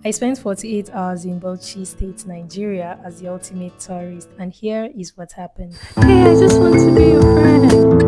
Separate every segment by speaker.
Speaker 1: I spent 48 hours in Bauchi State, Nigeria as the ultimate tourist, and here is what happened. Hey, I just want to be your friend.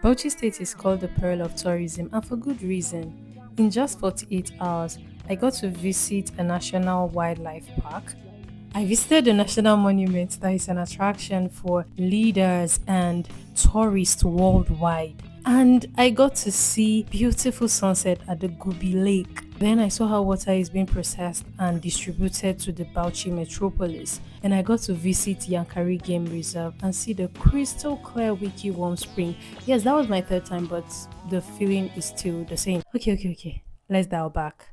Speaker 1: Bauchi State is called the Pearl of Tourism, and for good reason. In just 48 hours, I got to visit a national wildlife park. I visited the national monument that is an attraction for leaders and tourists worldwide. And I got to see beautiful sunset at the Gobi Lake. Then I saw how water is being processed and distributed to the Bauchi metropolis. And I got to visit Yankari Game Reserve and see the crystal clear Wiki Warm Spring. Yes, that was my third time, but the feeling is still the same. Okay. Let's dial back.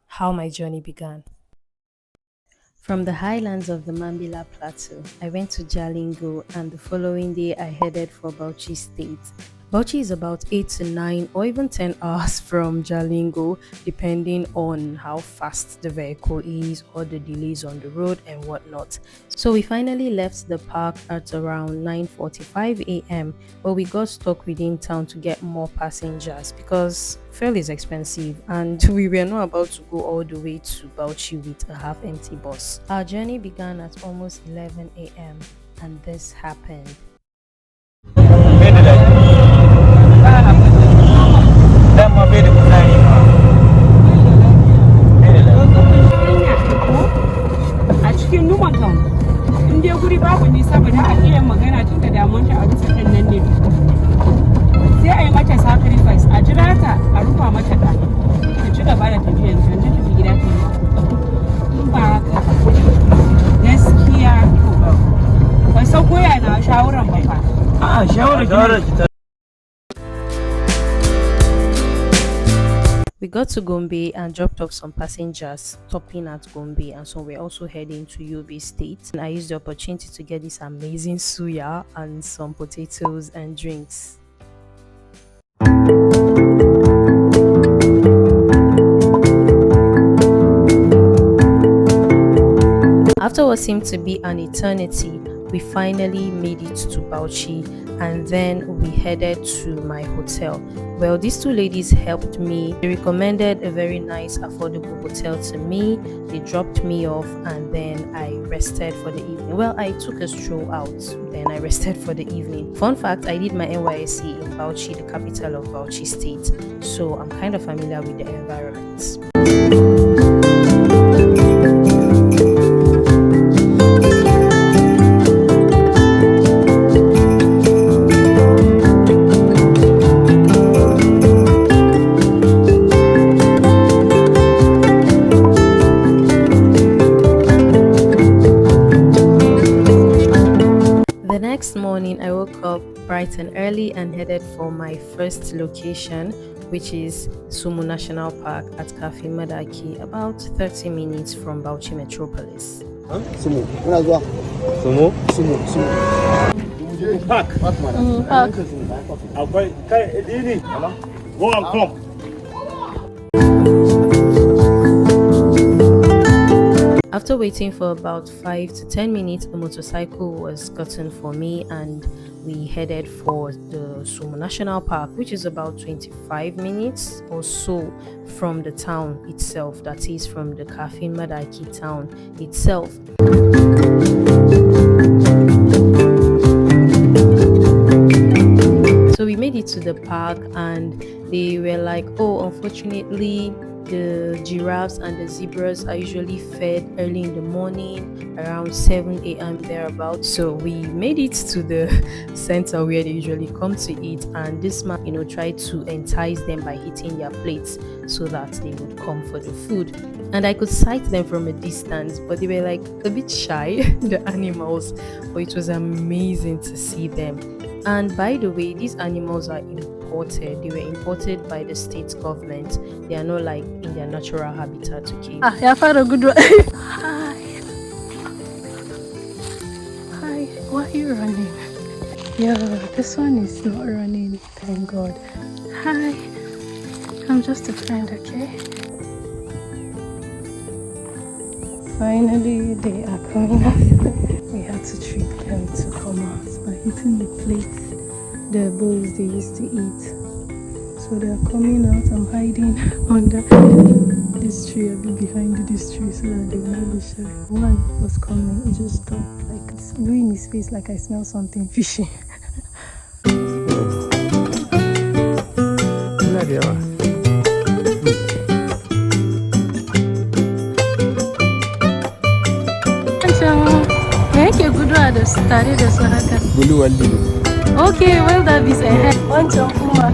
Speaker 1: How my journey began. From the highlands of the Mambila Plateau, I went to Jalingo, and the following day I headed for Bauchi State. Bauchi is about 8 to 9 or even 10 hours from Jalingo, depending on how fast the vehicle is or the delays on the road and whatnot. So we finally left the park at around 9:45 a.m., but we got stuck within town to get more passengers because fuel is expensive and we were not about to go all the way to Bauchi with a half empty bus. Our journey began at almost 11 a.m. and this happened.
Speaker 2: A cikin numan in dai guri babu nisa ba da a iya magana tun da damuwanta a bisa ɗan nan ne sai a yi mata sacrifice a jira ta a rufa mata ɗa ta ci gaba da tafiyar ta ta tafi gida ta yi in ba haka gaskiya ba san koya na shawaran ba fa a'a shawarar
Speaker 1: We got to Gombe and dropped off some passengers stopping at Gombe, and so we're also heading to Yobe State. And I used the opportunity to get this amazing suya and some potatoes and drinks. After what seemed to be an eternity, we finally made it to Bauchi, and then we headed to my hotel. Well, these two ladies helped me. They recommended a very nice, affordable hotel to me. They dropped me off, and then I rested for the evening. Well, I took a stroll out, then I rested for the evening. Fun fact, I did my NYSC in Bauchi, the capital of Bauchi State, so I'm kind of familiar with the environment. The next morning, I woke up bright and early and headed for my first location, which is Sumu National Park at Kafin Madaki, about 30 minutes from Bauchi Metropolis.
Speaker 3: Sumu, muna zuwa. Sumu? Sumu. Park.
Speaker 1: Park.
Speaker 3: Akwai kai edini. Go and come.
Speaker 1: After waiting for about 5 to 10 minutes, a motorcycle was gotten for me and we headed for the Sumu National Park, which is about 25 minutes or so from the town itself, that is from the Kafin Madaki town itself. So we made it to the park and they were like, oh, unfortunately the giraffes and the zebras are usually fed early in the morning around 7 a.m. thereabouts. So we made it to the center where they usually come to eat, and this man tried to entice them by hitting their plates so that they would come for the food. And I could sight them from a distance, but they were like a bit shy, the animals, but it was amazing to see them. And by the way, these animals are imported. They were imported by the state government. They are not like in their natural habitat, okay?
Speaker 4: Yeah, I found a good one. Hi. Hi. Why are you running? Yeah, this one is not running. Thank God. Hi. I'm just a friend, okay? Finally, they are coming out. We had to trick them to come out by eating the plates, the bowls they used to eat. So they are coming out. I'm hiding under this tree. I'll be behind this tree so that they will not be shy. One was coming. He just stopped, like it's doing his face like I smell something fishy. Okay, well that is a bunch of Puma.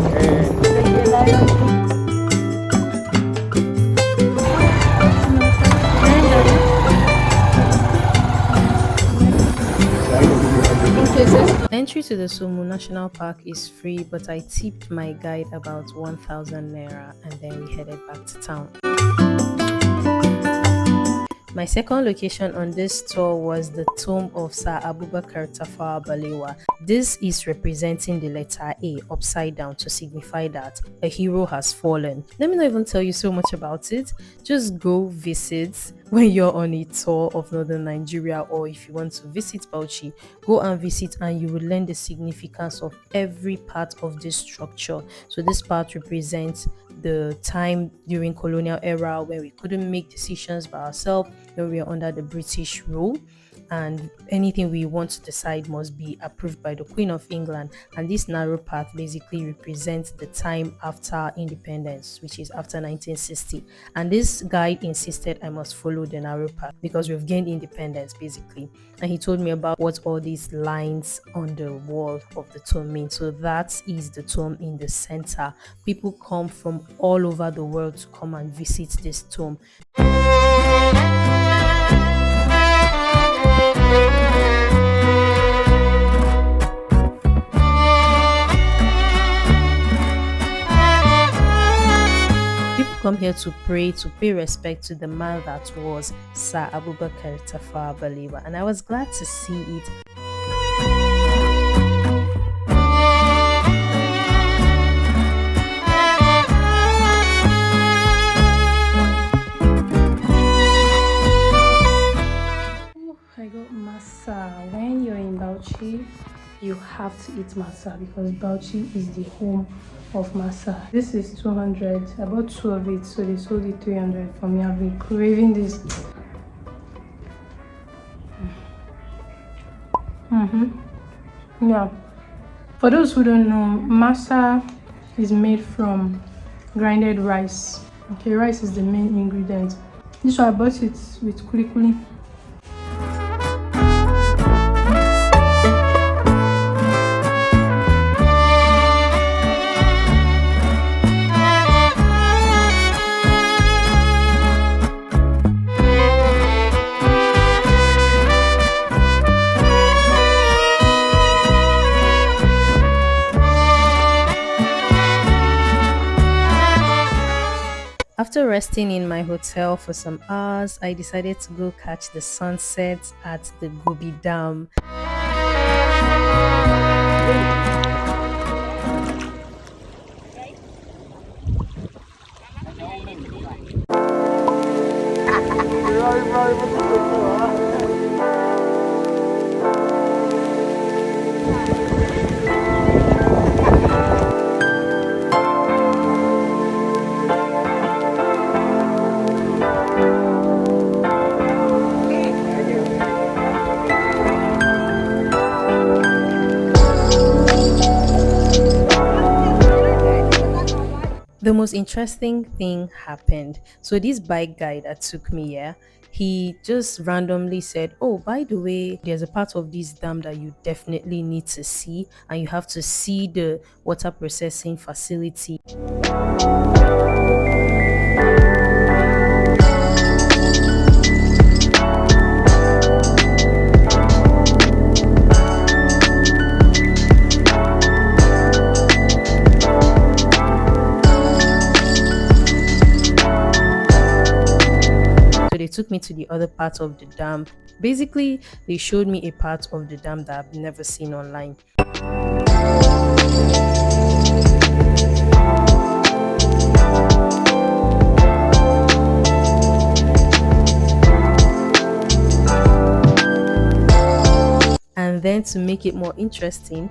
Speaker 1: Entry to the Sumu National Park is free, but I tipped my guide about 1,000 naira and then we headed back to town. My second location on this tour was the tomb of Sir Abubakar Tafawa Balewa. This is representing the letter A upside down to signify that a hero has fallen. Let me not even tell you so much about it. Just go visit when you're on a tour of northern Nigeria, or if you want to visit Bauchi, go and visit and you will learn the significance of every part of this structure. So this part represents the time during colonial era where we couldn't make decisions by ourselves, when we were under the British rule, and anything we want to decide must be approved by the Queen of England. And this narrow path basically represents the time after independence, which is after 1960. And this guide insisted I must follow the narrow path because we've gained independence basically. And he told me about what all these lines on the wall of the tomb mean. So that is the tomb in the center. People come from all over the world to come and visit this tomb. Come here to pay respect to the man that was Sir Abubakar Tafawa Balewa, and I was glad to see it.
Speaker 4: I got masa. When you're in Bauchi, you have to eat masa because Bauchi is the home of masa. This is 200. I bought 2 of it, so they sold it 300 for me. I've been craving this. Yeah. For those who don't know, masa is made from grinded rice. Okay, rice is the main ingredient. This one I bought it with kuli.
Speaker 1: After resting in my hotel for some hours, I decided to go catch the sunset at the Gobi Dam. The most interesting thing happened. So this bike guy that took me here, he just randomly said, oh, by the way, there's a part of this dam that you definitely need to see, and you have to see the water processing facility. took me to the other part of the dam. Basically, they showed me a part of the dam that I've never seen online. And then to make it more interesting,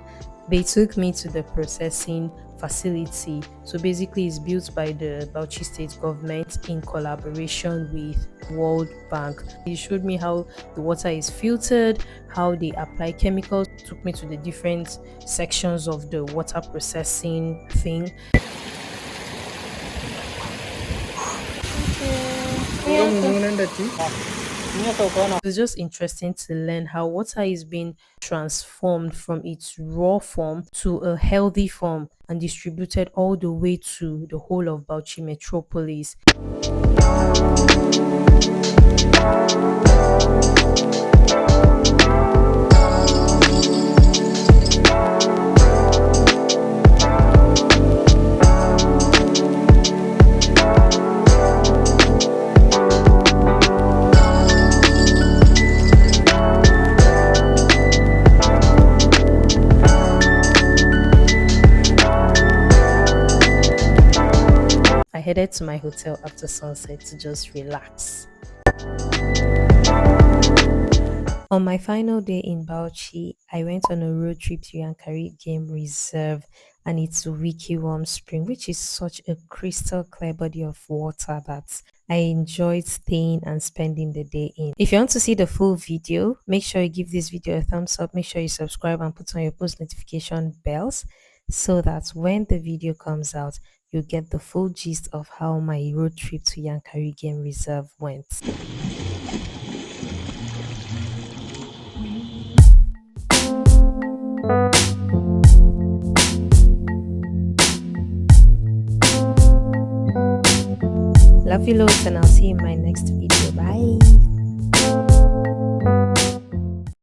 Speaker 1: they took me to the processing facility. So basically, it's built by the Bauchi state government in collaboration with World Bank. They showed me how the water is filtered, how they apply chemicals, took me to the different sections of the water processing thing. It's just interesting to learn how water is being transformed from its raw form to a healthy form and distributed all the way to the whole of Bauchi metropolis. I headed to my hotel after sunset to just relax. On my final day in Bauchi, I went on a road trip to Yankari Game Reserve and its Wiki Warm Spring, which is such a crystal clear body of water that I enjoyed staying and spending the day in. If you want to see the full video, make sure you give this video a thumbs up, make sure you subscribe and put on your post notification bells so that when the video comes out, you get the full gist of how my road trip to Yankari Game Reserve went. Love you loads and I'll see you in my next video. Bye.